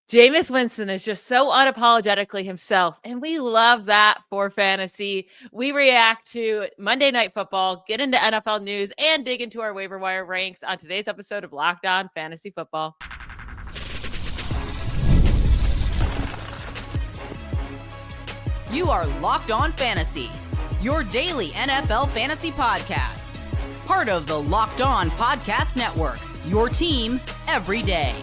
Jameis Winston is just so unapologetically himself, and we love that for fantasy. We react to Monday Night Football, get into NFL news, and dig into our waiver wire ranks on today's episode of Locked On Fantasy Football. You are Locked On Fantasy, your daily NFL fantasy podcast. Part of the Locked On Podcast Network, your team every day.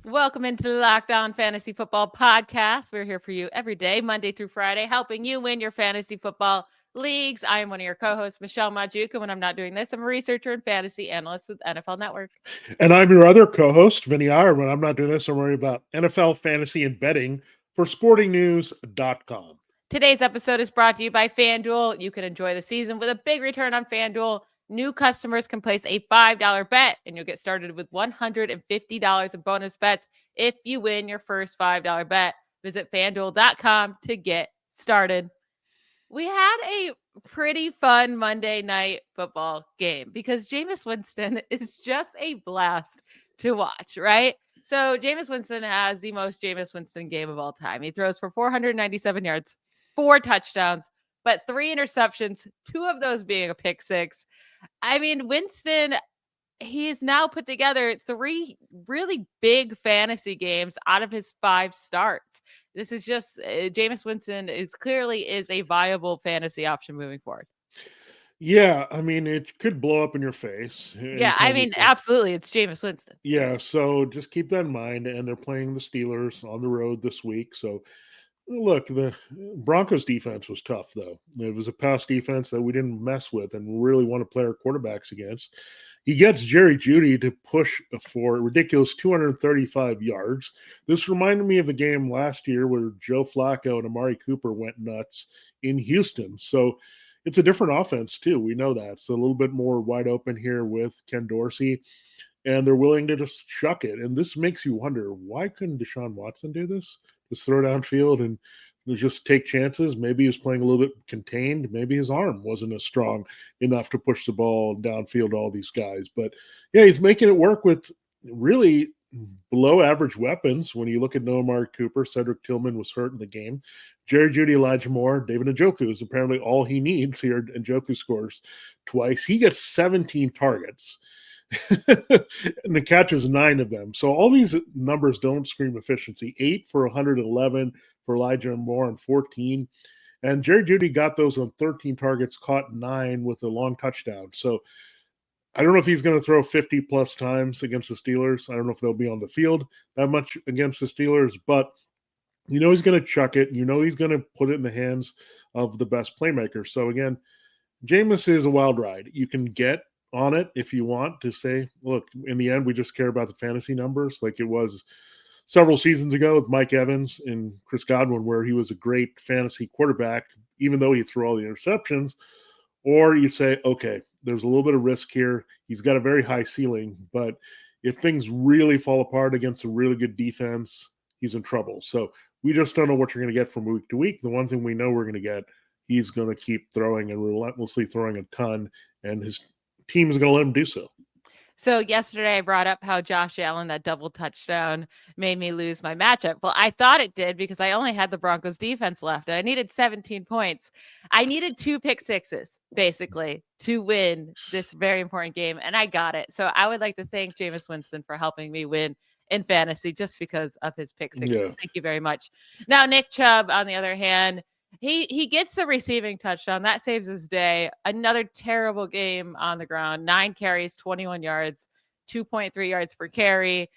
Welcome into the Locked On Fantasy Football Podcast. We're here for you every day, Monday through Friday, helping you win your fantasy football leagues. I am one of your co-hosts, Michelle Magdziuk, and when I'm not doing this, I'm a researcher and fantasy analyst with NFL Network. And I'm your other co-host, Vinnie Iyer. When I'm not doing this, I'm worried about NFL fantasy and betting for sportingnews.com. Today's episode is brought to you by FanDuel. You can enjoy the season with a big return on FanDuel. New customers can place a $5 bet, and you'll get started with $150 in bonus bets if you win your first $5 bet. Visit FanDuel.com to get started. We had a pretty fun Monday Night Football game because Jameis Winston is just a blast to watch, right? So Jameis Winston has the most Jameis Winston game of all time. He throws for 497 yards, 4 touchdowns, but 3 interceptions, 2 of those being a pick six. I mean, Winston, he's now put together 3 really big fantasy games out of his 5 starts. This is just Jameis Winston is clearly a viable fantasy option moving forward. Yeah, I mean, it could blow up in your face. Yeah, I mean, absolutely. It's Jameis Winston. Yeah, so just keep that in mind. And they're playing the Steelers on the road this week. So look, the Broncos defense was tough, though. It was a pass defense that we didn't mess with and really want to play our quarterbacks against. He gets Jerry Jeudy to push for a ridiculous 235 yards. This reminded me of the game last year where Joe Flacco and Amari Cooper went nuts in Houston. So it's a different offense, too. We know that. It's a little bit more wide open here with Ken Dorsey, and they're willing to just chuck it. And this makes you wonder, why couldn't Deshaun Watson do this? Just throw downfield and just take chances. Maybe he was playing a little bit contained. Maybe his arm wasn't as strong enough to push the ball downfield to all these guys. But, yeah, he's making it work with really below average weapons. When you look at Amari Cooper, Cedric Tillman was hurt in the game. Jerry Jeudy, Elijah Moore, David Njoku is apparently all he needs here. Njoku scores twice. He gets 17 targets. And the catches 9 of them. So all these numbers don't scream efficiency. 8 for 111 for Elijah Moore and 14. And Jerry Jeudy got those on 13 targets, caught 9 with a long touchdown. So I don't know if he's going to throw 50 plus times against the Steelers. I don't know if they'll be on the field that much against the Steelers, but you know he's going to chuck it. You know he's going to put it in the hands of the best playmaker. So again, Jameis is a wild ride. You can get on it if you want to say, look, in the end, we just care about the fantasy numbers like it was several seasons ago with Mike Evans and Chris Godwin, where he was a great fantasy quarterback, even though he threw all the interceptions. Or you say, okay, there's a little bit of risk here. He's got a very high ceiling, but if things really fall apart against a really good defense, he's in trouble. So we just don't know what you're going to get from week to week. The one thing we know we're going to get, he's going to keep throwing and relentlessly throwing a ton, and his team is going to let him do so. So yesterday I brought up how Josh Allen, that double touchdown, made me lose my matchup. Well, I thought it did because I only had the Broncos defense left and I needed 17 points. I needed 2 pick sixes, basically, to win this very important game, and I got it. So I would like to thank Jameis Winston for helping me win in fantasy just because of his pick sixes. Yeah. Thank you very much. Now, Nick Chubb, on the other hand, he gets the receiving touchdown. That saves his day. Another terrible game on the ground. 9 carries, 21 yards, 2.3 yards per carry.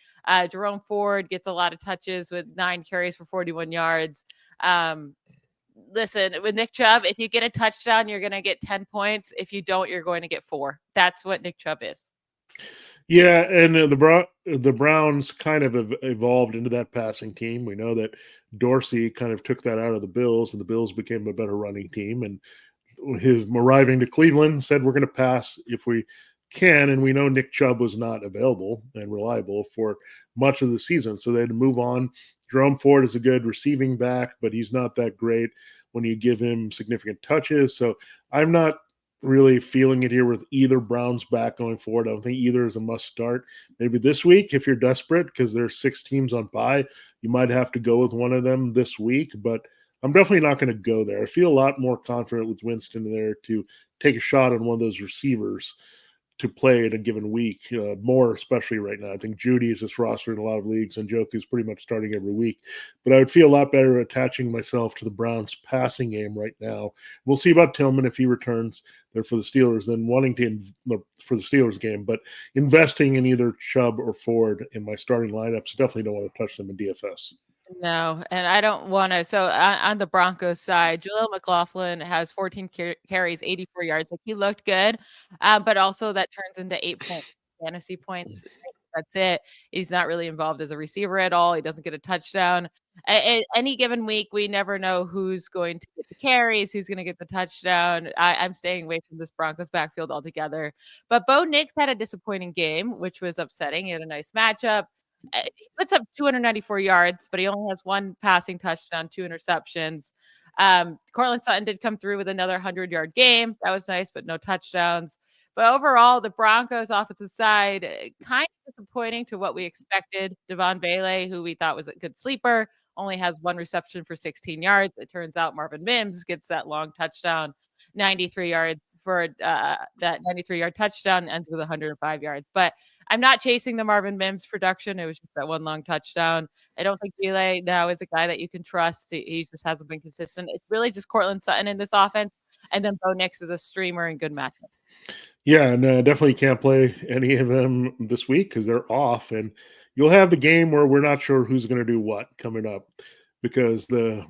Jerome Ford gets a lot of touches with 9 carries for 41 yards. Listen, with Nick Chubb, if you get a touchdown, you're going to get 10 points. If you don't, you're going to get 4. That's what Nick Chubb is. Yeah, and the Browns kind of evolved into that passing team. We know that Dorsey kind of took that out of the Bills, and the Bills became a better running team. And his arriving to Cleveland said, we're going to pass if we can. And we know Nick Chubb was not available and reliable for much of the season, so they had to move on. Jerome Ford is a good receiving back, but he's not that great when you give him significant touches. So I'm not really feeling it here with either Browns back going forward. I don't think either is a must start. Maybe this week, if you're desperate, because there's 6 teams on bye, you might have to go with one of them this week. But I'm definitely not going to go there. I feel a lot more confident with Winston there to take a shot on one of those receivers to play in a given week, more especially right now. I think Judy is just rostered in a lot of leagues, and Joku is pretty much starting every week. But I would feel a lot better attaching myself to the Browns passing game right now. We'll see about Tillman if he returns there for the Steelers, than wanting to for the Steelers game, but investing in either Chubb or Ford in my starting lineups. Definitely don't want to touch them in DFS. No, and I don't want to. So on the Broncos side, Jaleel McLaughlin has 14 carries, 84 yards. Like he looked good, but also that turns into 8 fantasy points. That's it. He's not really involved as a receiver at all. He doesn't get a touchdown. Any given week, we never know who's going to get the carries, who's going to get the touchdown. I'm staying away from this Broncos backfield altogether. But Bo Nix had a disappointing game, which was upsetting. He had a nice matchup. He puts up 294 yards, but he only has 1 passing touchdown, 2 interceptions. Courtland Sutton did come through with another 100-yard game. That was nice, but no touchdowns. But overall, the Broncos offensive side, kind of disappointing to what we expected. Devon Bailey, who we thought was a good sleeper, only has 1 reception for 16 yards. It turns out Marvin Mims gets that long touchdown, 93 yards for that 93-yard touchdown, ends with 105 yards. But I'm not chasing the Marvin Mims production. It was just that 1 long touchdown. I don't think Bailey now is a guy that you can trust. He just hasn't been consistent. It's really just Courtland Sutton in this offense. And then Bo Nix is a streamer and good matchup. Yeah, and definitely can't play any of them this week because they're off. And you'll have the game where we're not sure who's going to do what coming up because the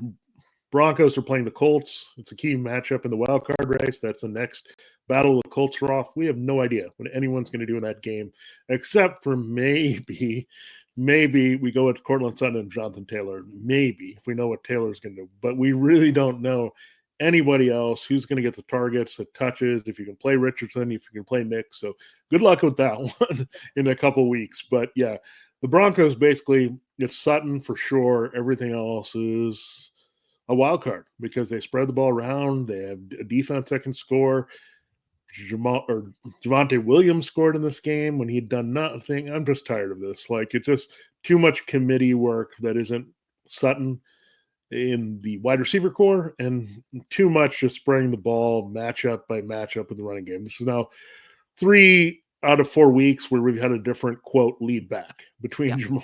Broncos are playing the Colts. It's a key matchup in the wild card race. That's the next battle. The Colts are off. We have no idea what anyone's going to do in that game, except for maybe we go with Courtland Sutton and Jonathan Taylor. Maybe if we know what Taylor's going to do, but we really don't know anybody else who's going to get the targets, the touches. If you can play Richardson, if you can play Nick. So good luck with that one in a couple weeks. But yeah, the Broncos basically it's Sutton for sure. Everything else is a wild card because they spread the ball around. They have a defense that can score. Javonte Williams scored in this game when he'd done nothing. I'm just tired of this. Like it's just too much committee work that isn't Sutton in the wide receiver core and too much just spraying the ball matchup by matchup in the running game. This is now 3 out of 4 weeks where we've had a different quote lead back between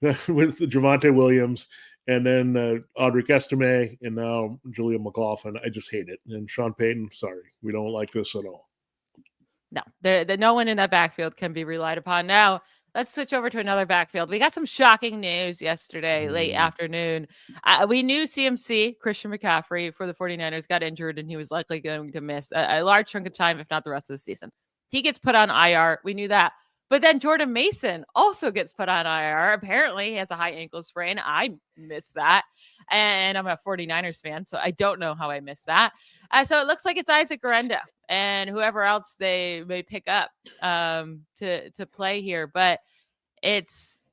with Javonte Williams and then Audric Estime and now Jaleel McLaughlin. I just hate it. And Sean Payton, sorry, we don't like this at all. No, no one in that backfield can be relied upon. Now, let's switch over to another backfield. We got some shocking news yesterday, late afternoon. We knew CMC, Christian McCaffrey, for the 49ers got injured, and he was likely going to miss a large chunk of time, if not the rest of the season. He gets put on IR. We knew that. But then Jordan Mason also gets put on IR. Apparently, he has a high ankle sprain. I missed that. And I'm a 49ers fan, so I don't know how I missed that. So it looks like it's Isaac Guerendo and whoever else they may pick up to play here. But it's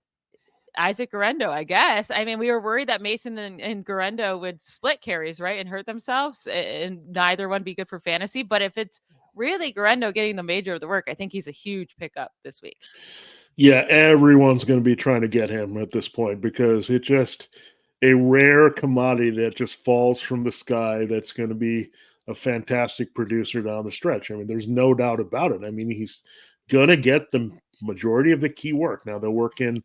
Isaac Guerendo, I guess. I mean, we were worried that Mason and Guerendo would split carries, right, and hurt themselves, and neither one be good for fantasy. But if it's really Guerendo getting the major of the work, I think he's a huge pickup this week. Yeah, everyone's going to be trying to get him at this point because it's just a rare commodity that just falls from the sky that's going to be a fantastic producer down the stretch. I mean, there's no doubt about it. I mean, he's going to get the majority of the key work. Now, they'll work in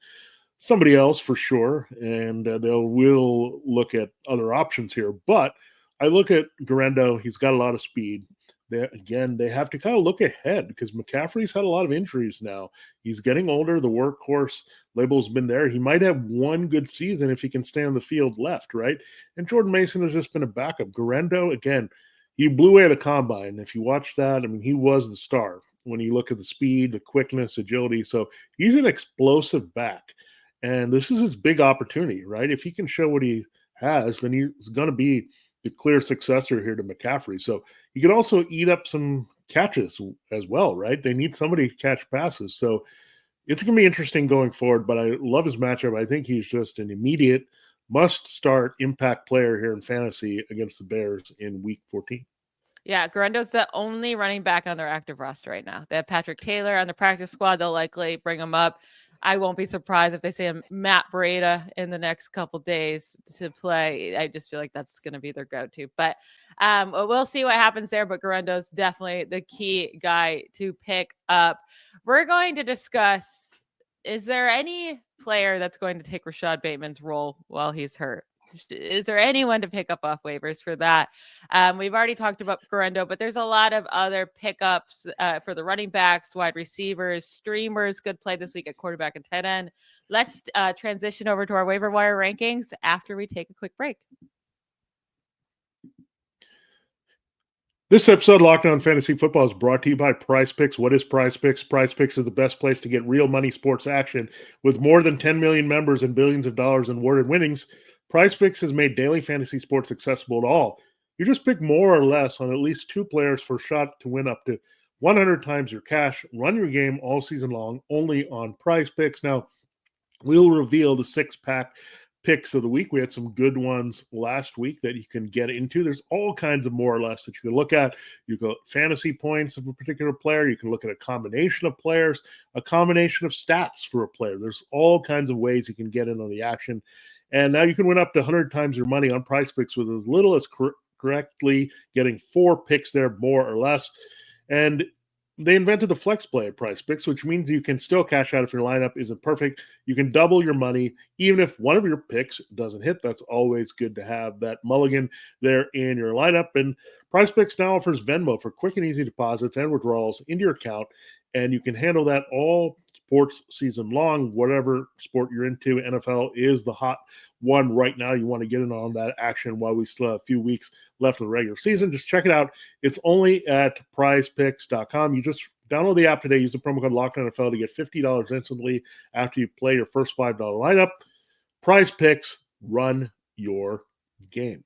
somebody else for sure, and will look at other options here. But I look at Guerendo. He's got a lot of speed. They have to kind of look ahead because McCaffrey's had a lot of injuries now. He's getting older. The workhorse label's been there. He might have one good season if he can stay on the field left, right? And Jordan Mason has just been a backup. Guerendo, again, he blew away at a combine. If you watch that, I mean, he was the star when you look at the speed, the quickness, agility. So he's an explosive back. And this is his big opportunity, right? If he can show what he has, then he's going to be the clear successor here to McCaffrey. So he could also eat up some catches as well, right? They need somebody to catch passes. So it's going to be interesting going forward, but I love his matchup. I think he's just an immediate must-start impact player here in fantasy against the Bears in Week 14. Yeah, Guerendo's the only running back on their active roster right now. They have Patrick Taylor on the practice squad. They'll likely bring him up. I won't be surprised if they say Matt Breida in the next couple days to play. I just feel like that's going to be their go-to. But we'll see what happens there. But Guerendo's definitely the key guy to pick up. We're going to discuss, is there any player that's going to take Rashad Bateman's role while he's hurt? Is there anyone to pick up off waivers for that? We've already talked about Guerendo, but there's a lot of other pickups for the running backs, wide receivers, streamers. Good play this week at quarterback and tight end. Let's transition over to our waiver wire rankings after we take a quick break. This episode of Locked On Fantasy Football is brought to you by Prize Picks. What is Prize Picks? Prize Picks is the best place to get real money sports action. With more than 10 million members and billions of dollars in awarded winnings, Prize Picks has made daily fantasy sports accessible to all. You just pick more or less on at least 2 players for a shot to win up to 100 times your cash. Run your game all season long, only on Prize Picks. Now, we'll reveal the 6-pack picks of the week. We had some good ones last week that you can get into. There's all kinds of more or less that you can look at. You go fantasy points of a particular player. You can look at a combination of players, a combination of stats for a player. There's all kinds of ways you can get in on the action. And now you can win up to 100 times your money on Prize Picks with as little as correctly getting 4 picks there, more or less. And they invented the flex play at Prize Picks, which means you can still cash out if your lineup isn't perfect. You can double your money, even if one of your picks doesn't hit. That's always good to have that mulligan there in your lineup. And Prize Picks now offers Venmo for quick and easy deposits and withdrawals into your account. And you can handle that all sports season long, whatever sport you're into. NFL is the hot one right now. You want to get in on that action while we still have a few weeks left of the regular season. Just check it out. It's only at prizepicks.com. You just download the app today. Use the promo code LOCKEDONNFL to get $50 instantly after you play your first $5 lineup. Prize Picks, run your game.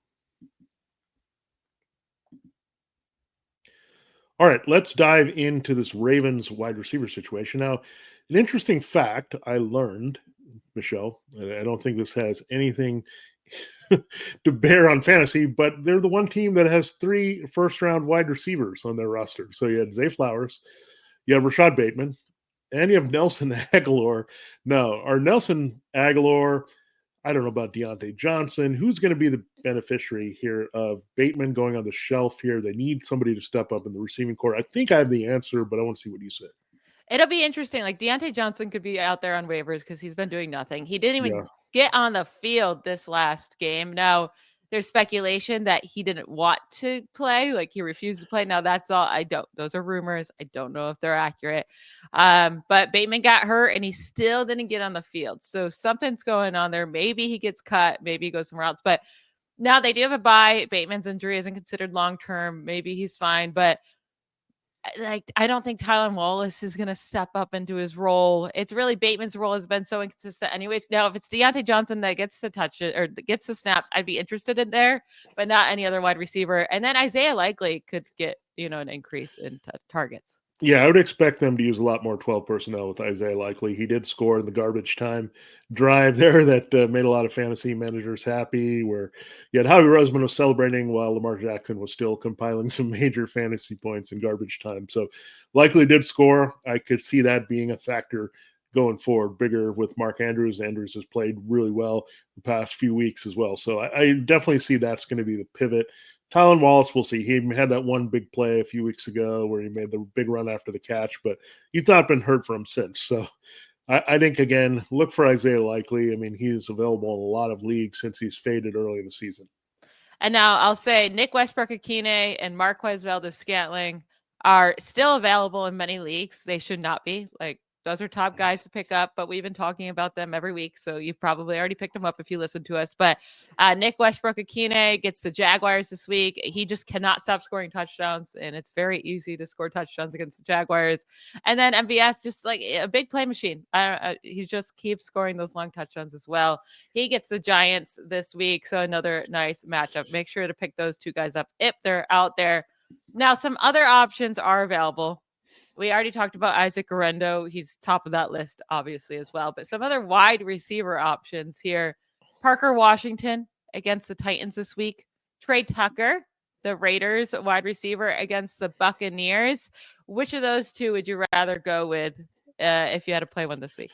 All right, let's dive into this Ravens wide receiver situation. Now, an interesting fact I learned, Michelle, and I don't think this has anything to bear on fantasy, but they're the one team that has 3 first-round wide receivers on their roster. So you had Zay Flowers, you have Rashad Bateman, and you have Nelson Aguilar. No, our Nelson Aguilar, I don't know about Deontay Johnson. Who's going to be the beneficiary here of Bateman going on the shelf here? They need somebody to step up in the receiving corps. I think I have the answer, but I want to see what you say. It'll be interesting. Like Deontay Johnson could be out there on waivers because he's been doing nothing. He didn't even get on the field this last game. Now, there's speculation that he didn't want to play, like he refused to play. Now, that's all. Those are rumors. I don't know if they're accurate. But Bateman got hurt and he still didn't get on the field. So something's going on there. Maybe he gets cut. Maybe he goes somewhere else. But now they do have a bye. Bateman's injury isn't considered long-term. Maybe he's fine. But I don't think Tylan Wallace is going to step up into his role. It's really Bateman's role has been so inconsistent anyways. Now, if it's Deontay Johnson that gets to touch it or gets the snaps, I'd be interested in there, but not any other wide receiver. And then Isaiah likely could get, an increase in targets. Yeah, I would expect them to use a lot more 12 personnel with Isaiah Likely. He did score in the garbage time drive there that made a lot of fantasy managers happy, where you had Howie Roseman was celebrating while Lamar Jackson was still compiling some major fantasy points in garbage time. So Likely did score. I could see that being a factor going forward, bigger with Mark Andrews. Andrews has played really well the past few weeks as well. So I definitely see that's going to be the pivot. Tylan Wallace, we'll see. He had that one big play a few weeks ago where he made the big run after the catch, but he's not been hurt for him since. So I think, again, look for Isaiah Likely. I mean, he's available in a lot of leagues since he's faded early in the season. And now I'll say Nick Westbrook-Akine and Marquez Valdes-Scantling are still available in many leagues. They should not be. Those are top guys to pick up, but we've been talking about them every week, so you've probably already picked them up if you listen to us. But Nick Westbrook-Akine gets the Jaguars this week. He just cannot stop scoring touchdowns, and it's very easy to score touchdowns against the Jaguars. And then MVS, just like a big play machine. He just keeps scoring those long touchdowns as well. He gets the Giants this week, so another nice matchup. Make sure to pick those 2 guys up if they're out there. Now, some other options are available. We already talked about Isaac Guerendo. He's top of that list, obviously, as well. But some other wide receiver options here. Parker Washington against the Titans this week. Trey Tucker the Raiders wide receiver against the Buccaneers. Which of those two would you rather go with if you had to play one this week?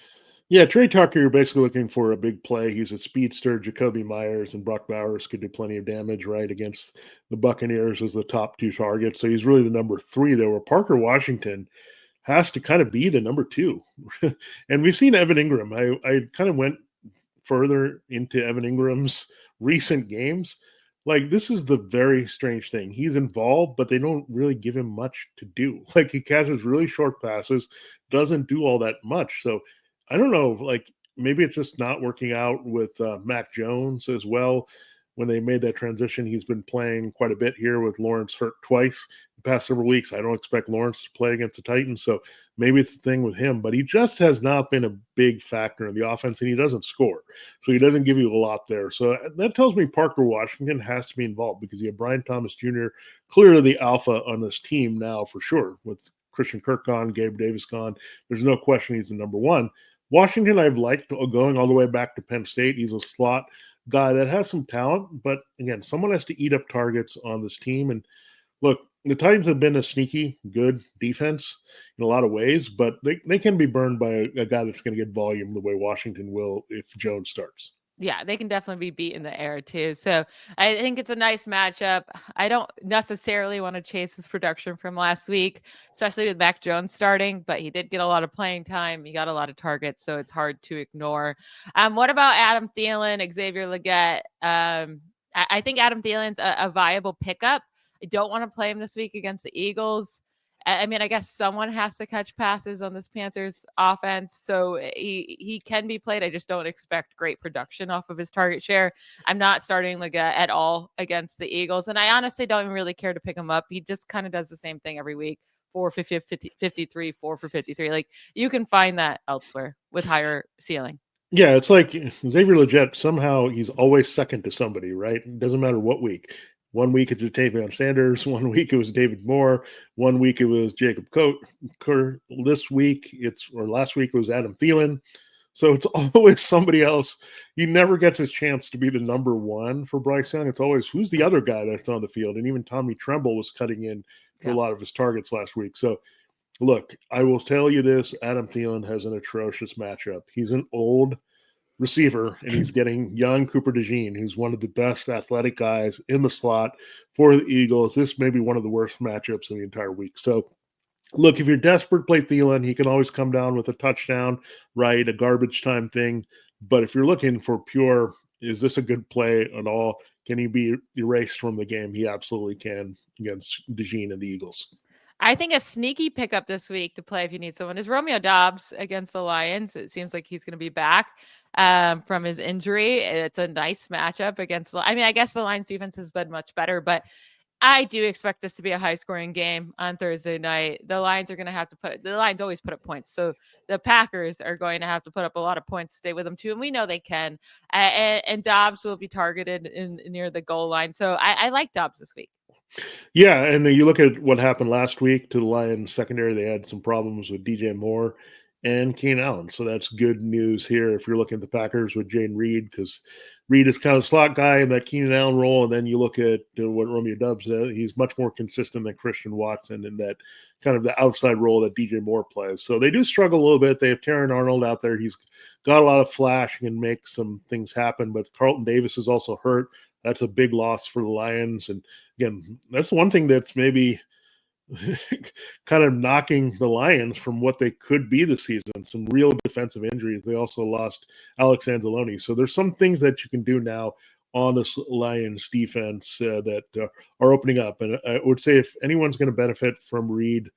Yeah, Trey Tucker, you're basically looking for a big play. He's a speedster. Jacoby Myers and Brock Bowers could do plenty of damage, right, against the Buccaneers as the top two targets. So he's really the number 3 there, where Parker Washington has to kind of be the number 2. And we've seen Evan Ingram. I kind of went further into Evan Ingram's recent games. Like, this is the very strange thing. He's involved, but they don't really give him much to do. Like, he catches really short passes, doesn't do all that much. So I don't know, like, maybe it's just not working out with Mac Jones as well. When they made that transition, he's been playing quite a bit here with Lawrence hurt twice the past several weeks. I don't expect Lawrence to play against the Titans, so maybe it's the thing with him. But he just has not been a big factor in the offense, and he doesn't score. So he doesn't give you a lot there. So that tells me Parker Washington has to be involved, because you have Brian Thomas Jr., clearly the alpha on this team now for sure, with Christian Kirk gone, Gabe Davis gone. There's no question he's the number 1. Washington, I've liked going all the way back to Penn State. He's a slot guy that has some talent, but again, someone has to eat up targets on this team. And look, the Titans have been a sneaky good defense in a lot of ways, but they can be burned by a guy that's going to get volume the way Washington will if Jones starts. Yeah, they can definitely be beat in the air too. So I think it's a nice matchup. I don't necessarily want to chase his production from last week, especially with Mac Jones starting, but he did get a lot of playing time. He got a lot of targets, so it's hard to ignore. What about Adam Thielen, Xavier Legette? I think Adam Thielen's a viable pickup. I don't want to play him this week against the Eagles. I mean, I guess someone has to catch passes on this Panthers offense, so he can be played. I just don't expect great production off of his target share. I'm not starting Legette at all against the Eagles, and I honestly don't even really care to pick him up. He just kind of does the same thing every week. 4 for 53, 4 for 53. Like, you can find that elsewhere with higher ceiling. Yeah, it's like Xavier Legette, somehow he's always second to somebody, right? It doesn't matter what week. One week it's Jatavion Sanders. One week it was David Moore. One week it was Jacob Kerr. This week last week it was Adam Thielen. So it's always somebody else. He never gets his chance to be the number 1 for Bryce Young. It's always who's the other guy that's on the field. And even Tommy Tremble was cutting in for a lot of his targets last week. So look, I will tell you this: Adam Thielen has an atrocious matchup. He's an old receiver, and he's getting young Cooper DeJean, who's one of the best athletic guys in the slot for the Eagles. This may be one of the worst matchups in the entire week. So, look, if you're desperate to play Thielen, he can always come down with a touchdown, right? A garbage time thing. But if you're looking for pure, is this a good play at all? Can he be erased from the game? He absolutely can against DeJean and the Eagles. I think a sneaky pickup this week to play if you need someone is Romeo Doubs against the Lions. It seems like he's going to be back from his injury. It's a nice matchup against, I mean, I guess the Lions defense has been much better, but I do expect this to be a high scoring game on Thursday night. The Lions are going to have to the Lions always put up points. So the Packers are going to have to put up a lot of points to stay with them too. And we know they can. And Doubs will be targeted near the goal line. So I like Doubs this week. Yeah, and you look at what happened last week to the Lions secondary. They had some problems with DJ Moore and Keenan Allen. So that's good news here if you're looking at the Packers with Jane Reed, because Reed is kind of a slot guy in that Keenan Allen role. And then you look at what Romeo Doubs does. He's much more consistent than Christian Watson in that kind of the outside role that DJ Moore plays. So they do struggle a little bit. They have Terran Arnold out there. He's got a lot of flash and can make some things happen. But Carlton Davis is also hurt. That's a big loss for the Lions. And again, that's one thing that's maybe kind of knocking the Lions from what they could be this season. Some real defensive injuries. They also lost Alex Anzalone. So there's some things that you can do now on this Lions defense that are opening up. And I would say if anyone's going to benefit from Reed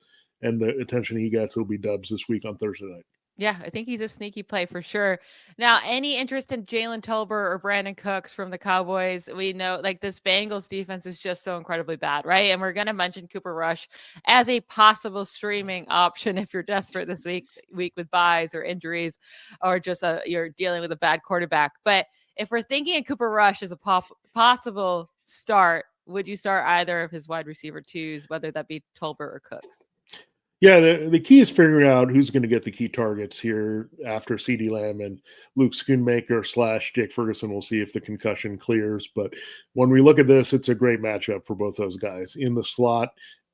and the attention he gets, it'll be Doubs this week on Thursday night. Yeah, I think he's a sneaky play for sure. Now, any interest in Jalen Tolbert or Brandon Cooks from the Cowboys? We know like this Bengals defense is just so incredibly bad, right? And we're going to mention Cooper Rush as a possible streaming option if you're desperate this week with buys or injuries, or just you're dealing with a bad quarterback. But if we're thinking of Cooper Rush as a possible start, would you start either of his wide receiver twos, whether that be Tolbert or Cooks? Yeah, the key is figuring out who's going to get the key targets here after CeeDee Lamb and Luke Schoonmaker / Jake Ferguson. We'll see if the concussion clears. But when we look at this, it's a great matchup for both those guys in the slot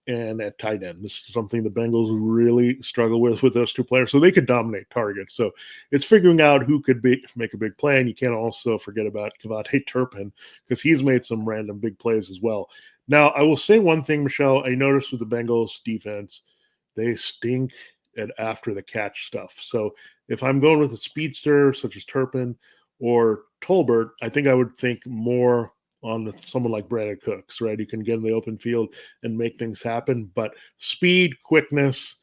and at tight end. This is something the Bengals really struggle with those two players, so they could dominate targets. So it's figuring out who could make a big play, and you can't also forget about Kevontae Turpin because he's made some random big plays as well. Now, I will say one thing, Michelle, I noticed with the Bengals defense, they stink at after the catch stuff. So if I'm going with a speedster such as Turpin or Tolbert, I think I would think more on someone like Brandon Cooks, right? You can get in the open field and make things happen. But speed, quickness,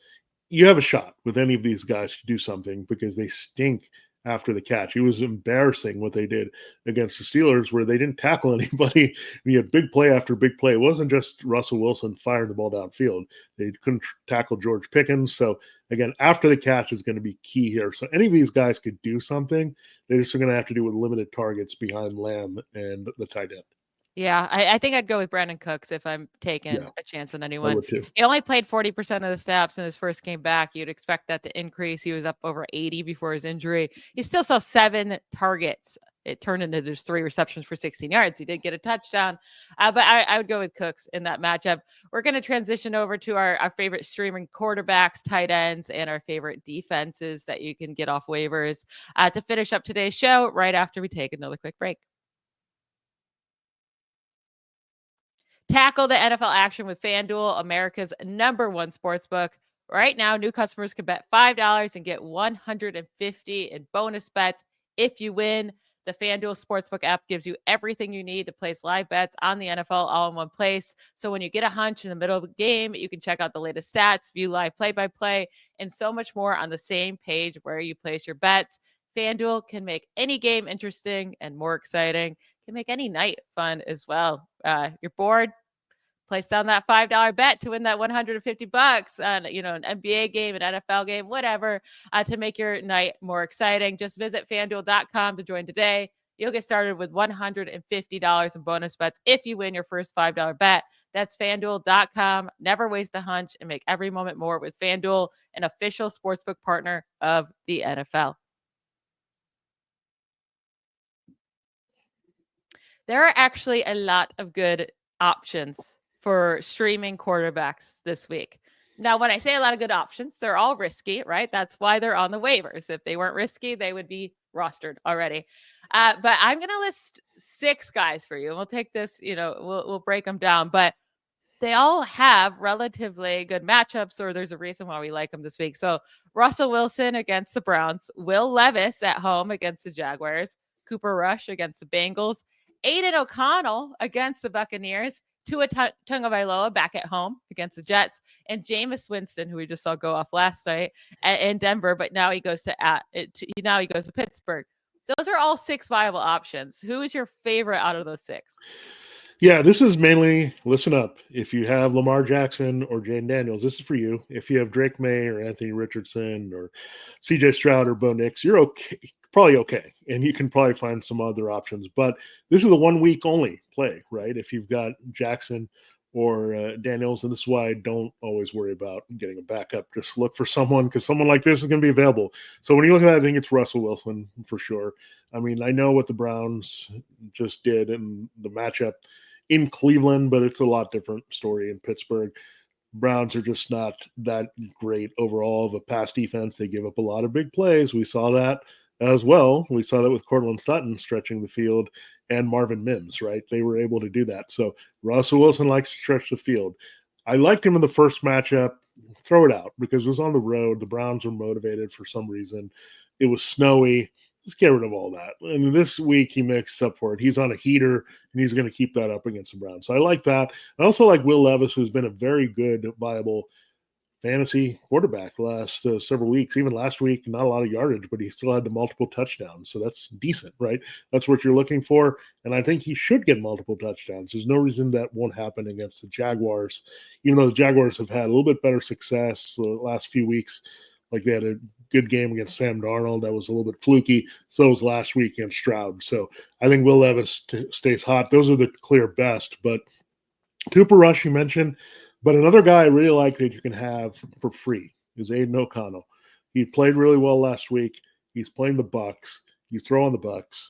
you have a shot with any of these guys to do something because they stink after the catch. It was embarrassing what they did against the Steelers where they didn't tackle anybody. You had big play after big play. It wasn't just Russell Wilson firing the ball downfield. They couldn't tackle George Pickens. So, again, after the catch is going to be key here. So any of these guys could do something. They just are going to have to do with limited targets behind Lamb and the tight end. Yeah, I think I'd go with Brandon Cooks if I'm taking a chance on anyone. I would too. He only played 40% of the snaps in his first game back. You'd expect that to increase. He was up over 80 before his injury. He still saw 7 targets. It turned into just 3 receptions for 16 yards. He did get a touchdown, but I would go with Cooks in that matchup. We're going to transition over to our favorite streaming quarterbacks, tight ends, and our favorite defenses that you can get off waivers to finish up today's show right after we take another quick break. Tackle the NFL action with FanDuel, America's #1 sportsbook. Right now, new customers can bet $5 and get $150 in bonus bets if you win. The FanDuel Sportsbook app gives you everything you need to place live bets on the NFL all in one place. So when you get a hunch in the middle of the game, you can check out the latest stats, view live play-by-play, and so much more on the same page where you place your bets. FanDuel can make any game interesting and more exciting. Can make any night fun as well. You're bored? Place down that $5 bet to win that $150 on, an NBA game, an NFL game, whatever, to make your night more exciting. Just visit FanDuel.com to join today. You'll get started with $150 in bonus bets if you win your first $5 bet. That's FanDuel.com. Never waste a hunch and make every moment more with FanDuel, an official sportsbook partner of the NFL. There are actually a lot of good options for streaming quarterbacks this week. Now, when I say a lot of good options, they're all risky, right? That's why they're on the waivers. If they weren't risky, they would be rostered already. But I'm going to list 6 guys for you. We'll take this, we'll break them down, but they all have relatively good matchups, or there's a reason why we like them this week. So Russell Wilson against the Browns, Will Levis at home against the Jaguars, Cooper Rush against the Bengals, Aiden O'Connell against the Buccaneers, Tua Tagovailoa back at home against the Jets, and Jameis Winston, who we just saw go off last night in Denver, but now he goes to Pittsburgh. Those are all 6 viable options. Who is your favorite out of those 6? Yeah, this is mainly, listen up. If you have Lamar Jackson or Jane Daniels, this is for you. If you have Drake May or Anthony Richardson or CJ Stroud or Bo Nix, you're okay. Probably okay. And you can probably find some other options. But this is a 1 week only play, right? If you've got Jackson or Daniels, and this is why I don't always worry about getting a backup. Just look for someone because someone like this is going to be available. So when you look at that, I think it's Russell Wilson for sure. I mean, I know what the Browns just did in the matchup in Cleveland, but it's a lot different story in Pittsburgh. Browns are just not that great overall of a pass defense. They give up a lot of big plays. We saw that as well. We saw that with Courtland Sutton stretching the field and Marvin Mims, right? They were able to do that. So Russell Wilson likes to stretch the field. I liked him in the first matchup. Throw it out because it was on the road. The Browns were motivated for some reason. It was snowy. Just get rid of all that. And this week he makes up for it. He's on a heater, and he's going to keep that up against the Browns. So I like that. I also like Will Levis, who's been a very good, viable fantasy quarterback the last several weeks. Even last week, not a lot of yardage, but he still had the multiple touchdowns. So that's decent, right? That's what you're looking for. And I think he should get multiple touchdowns. There's no reason that won't happen against the Jaguars, even though the Jaguars have had a little bit better success the last few weeks. Like they had a good game against Sam Darnold. That was a little bit fluky. So was last week against Stroud. So I think Will Levis stays hot. Those are the clear best. But Cooper Rush, you mentioned, But another guy I really like that you can have for free is Aiden O'Connell. He played really well last week. He's playing the Bucs. He's throwing the Bucs.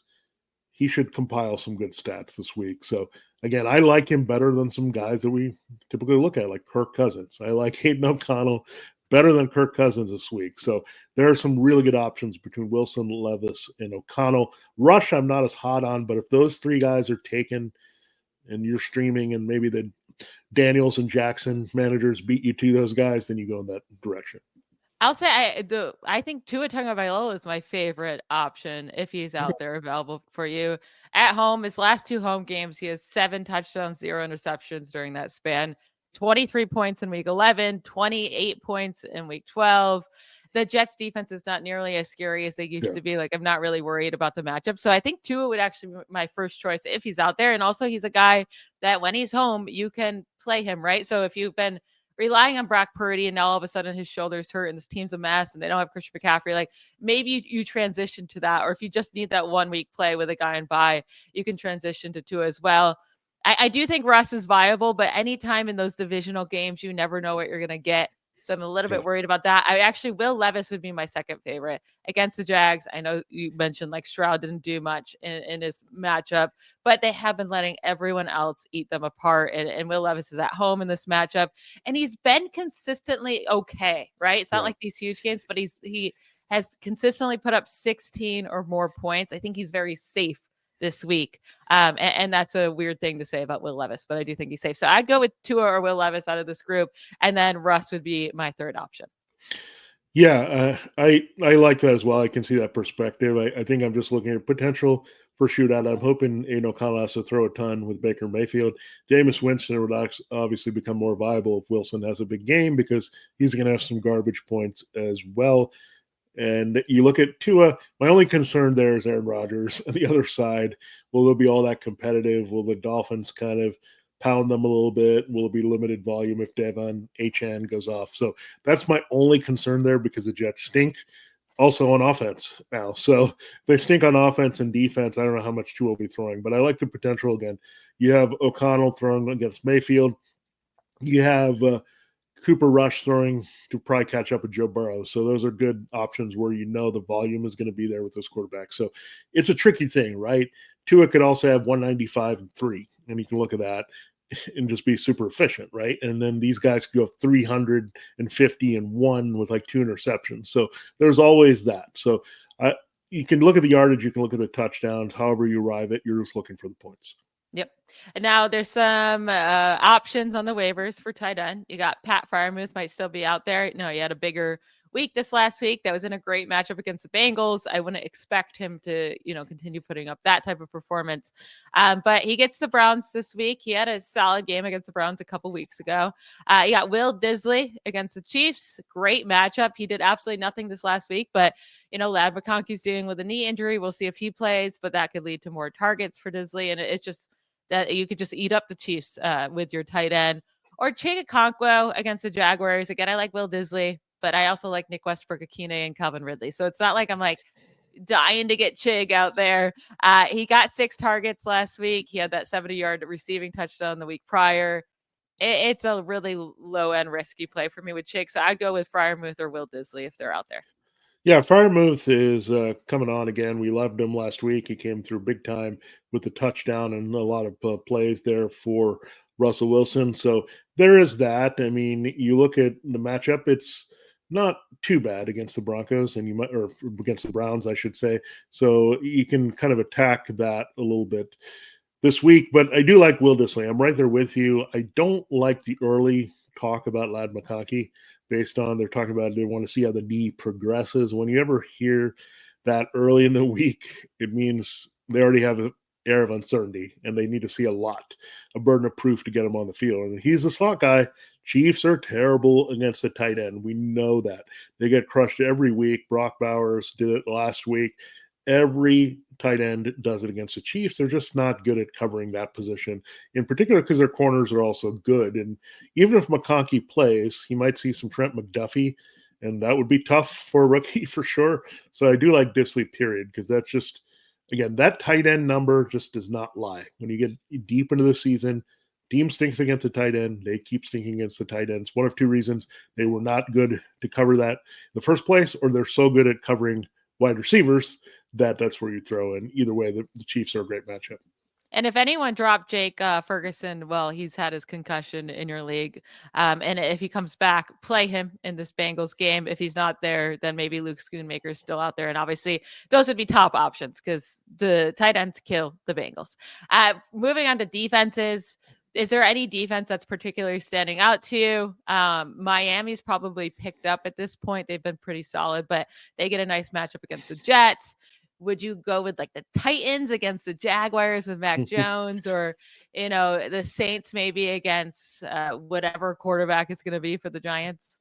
He should compile some good stats this week. So again, I like him better than some guys that we typically look at, like Kirk Cousins. I like Aiden O'Connell better than Kirk Cousins this week. So there are some really good options between Wilson, Levis, and O'Connell. Rush, I'm not as hot on, but if those three guys are taken and you're streaming and maybe the Daniels and Jackson managers beat you to those guys, then you go in that direction. I'll say I think Tua Tagovailoa is my favorite option if he's out there available for you. At home, his last 2 home games, he has 7 touchdowns, 0 interceptions during that span. 23 points in week 11, 28 points in week 12. The Jets defense is not nearly as scary as they used to be. Like, I'm not really worried about the matchup. So I think Tua would actually be my first choice if he's out there. And also he's a guy that when he's home, you can play him, right? So if you've been relying on Brock Purdy and now all of a sudden his shoulder's hurt and this team's a mess and they don't have Christian McCaffrey, like maybe you transition to that. Or if you just need that 1 week play with a guy in bye, you can transition to Tua as well. I do think Russ is viable, but anytime in those divisional games, you never know what you're going to get. So I'm a little bit worried about that. Will Levis would be my second favorite against the Jags. I know you mentioned like Stroud didn't do much in his matchup, but they have been letting everyone else eat them apart. And Will Levis is at home in this matchup, and he's been consistently okay, right? It's not like these huge games, but he has consistently put up 16 or more points. I think he's very safe this week. And that's a weird thing to say about Will Levis, but I do think he's safe. So I'd go with Tua or Will Levis out of this group. And then Russ would be my third option. Yeah, I like that as well. I can see that perspective. I think I'm just looking at potential for shootout. I'm hoping Aiden O'Connell has to throw a ton with Baker Mayfield. Jameis Winston would obviously become more viable if Wilson has a big game because he's going to have some garbage points as well. And you look at Tua, my only concern there is Aaron Rodgers. On the other side, will it be all that competitive? Will the Dolphins kind of pound them a little bit? Will it be limited volume if Devon Achane goes off? So that's my only concern there because the Jets stink. Also on offense now. So if they stink on offense and defense, I don't know how much Tua will be throwing, but I like the potential again. You have O'Connell throwing against Mayfield. You have Cooper Rush throwing to probably catch up with Joe Burrow. So those are good options where you know the volume is going to be there with those quarterbacks. So it's a tricky thing, right? Tua could also have 195 and 3, and you can look at that and just be super efficient, right? And then these guys could go 350 and 1 with like 2 interceptions. So there's always that. So you can look at the yardage, you can look at the touchdowns, however you arrive at, you're just looking for the points. Yep. And now there's some options on the waivers for tight end. You got Pat Freiermuth might still be out there. No, he had a bigger week this last week. That was in a great matchup against the Bengals. I wouldn't expect him to, continue putting up that type of performance. But he gets the Browns this week. He had a solid game against the Browns a couple weeks ago. You got Will Disley against the Chiefs. Great matchup. He did absolutely nothing this last week, but Ladd McConkey's dealing with a knee injury. We'll see if he plays, but that could lead to more targets for Disley. And it's just that you could just eat up the Chiefs with your tight end. Or Chig Okonkwo against the Jaguars. Again, I like Will Disley, but I also like Nick Westbrook-Akine and Calvin Ridley. So it's not like I'm like dying to get Chig out there. He got 6 targets last week. He had that 70-yard receiving touchdown the week prior. It's a really low-end risky play for me with Chig. So I'd go with Freiermuth or Will Disley if they're out there. Yeah, Freiermuth is coming on again. We loved him last week. He came through big time with the touchdown and a lot of plays there for Russell Wilson. So there is that. I mean, you look at the matchup, it's not too bad against the Broncos or against the Browns, I should say. So you can kind of attack that a little bit this week. But I do like Will Disley. I'm right there with you. I don't like the early talk about Ladd McConkey based on they're talking about they want to see how the knee progresses. When you ever hear that early in the week, it means they already have an air of uncertainty and they need to see a burden of proof to get him on the field. And he's a slot guy. Chiefs are terrible against the tight end. We know that. They get crushed every week. Brock Bowers did it last week. Every tight end does it against the Chiefs. They're just not good at covering that position, in particular because their corners are also good. And even if McConkey plays, he might see some Trent McDuffie, and that would be tough for a rookie for sure. So I do like Disley, period, because that's just, again, that tight end number just does not lie. When you get deep into the season, team stinks against the tight end. They keep stinking against the tight ends. One of two reasons: they were not good to cover that in the first place, or they're so good at covering wide receivers that's where you throw in. Either way, the Chiefs are a great matchup. And if anyone dropped Jake Ferguson, well, he's had his concussion in your league. And if he comes back, play him in this Bengals game. If he's not there, then maybe Luke Schoonmaker is still out there. And obviously, those would be top options because the tight ends kill the Bengals. Moving on to defenses. Is there any defense that's particularly standing out to you? Miami's probably picked up at this point. They've been pretty solid, but they get a nice matchup against the Jets. Would you go with like the Titans against the Jaguars with Mac Jones, or, the Saints maybe against whatever quarterback is going to be for the Giants?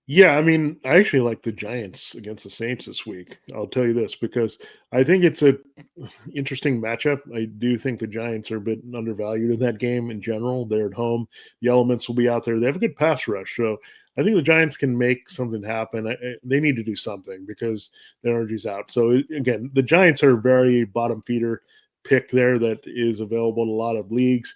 Yeah, I mean, I actually like the Giants against the Saints this week. I'll tell you this, because I think it's a interesting matchup. I do think the Giants are a bit undervalued in that game in general. They're at home. The elements will be out there. They have a good pass rush. So I think the Giants can make something happen. They need to do something because their energy's out. So again, the Giants are a very bottom feeder pick there that is available in a lot of leagues.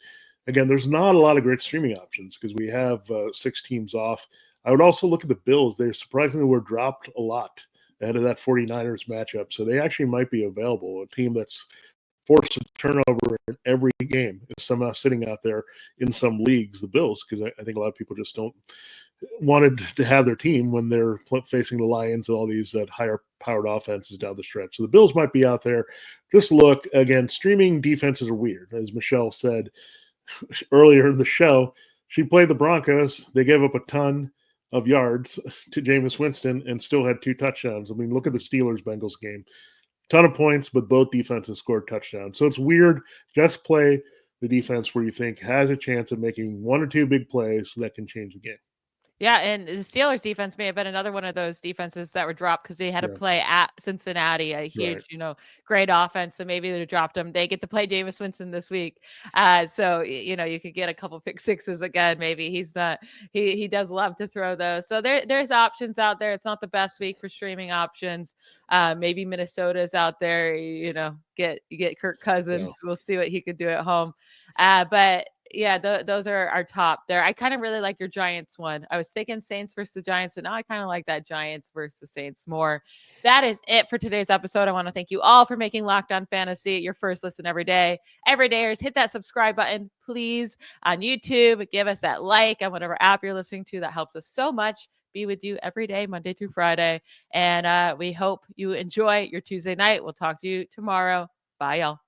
Again, there's not a lot of great streaming options because we have 6 teams off. I would also look at the Bills. They surprisingly were dropped a lot ahead of that 49ers matchup. So they actually might be available. A team that's forced a turnover in every game is somehow sitting out there in some leagues, the Bills, because I think a lot of people just don't wanted to have their team when they're facing the Lions and all these higher powered offenses down the stretch. So the Bills might be out there. Just look, again, streaming defenses are weird. As Michelle said earlier in the show, she played the Broncos. They gave up a ton of yards to Jameis Winston and still had 2 touchdowns. I mean, look at the Steelers-Bengals game. Ton of points, but both defenses scored touchdowns. So it's weird. Just play the defense where you think has a chance of making 1 or 2 big plays that can change the game. Yeah, and the Steelers defense may have been another one of those defenses that were dropped because they had to play at Cincinnati, a huge, great offense. So maybe they dropped them. They get to play Jameis Winston this week. So, you could get a couple pick sixes again. Maybe he's not, he does love to throw those. So there's options out there. It's not the best week for streaming options. Maybe Minnesota's out there, get Kirk Cousins. We'll see what he could do at home. But yeah, those are our top there. I kind of really like your Giants one. I was thinking Saints versus the Giants, but now I kind of like that Giants versus Saints more. That is it for today's episode. I want to thank you all for making Locked On Fantasy your first listen every day. Everydayers, hit that subscribe button, please, on YouTube. Give us that like on whatever app you're listening to. That helps us so much. Be with you every day, Monday through Friday. And we hope you enjoy your Tuesday night. We'll talk to you tomorrow. Bye, y'all.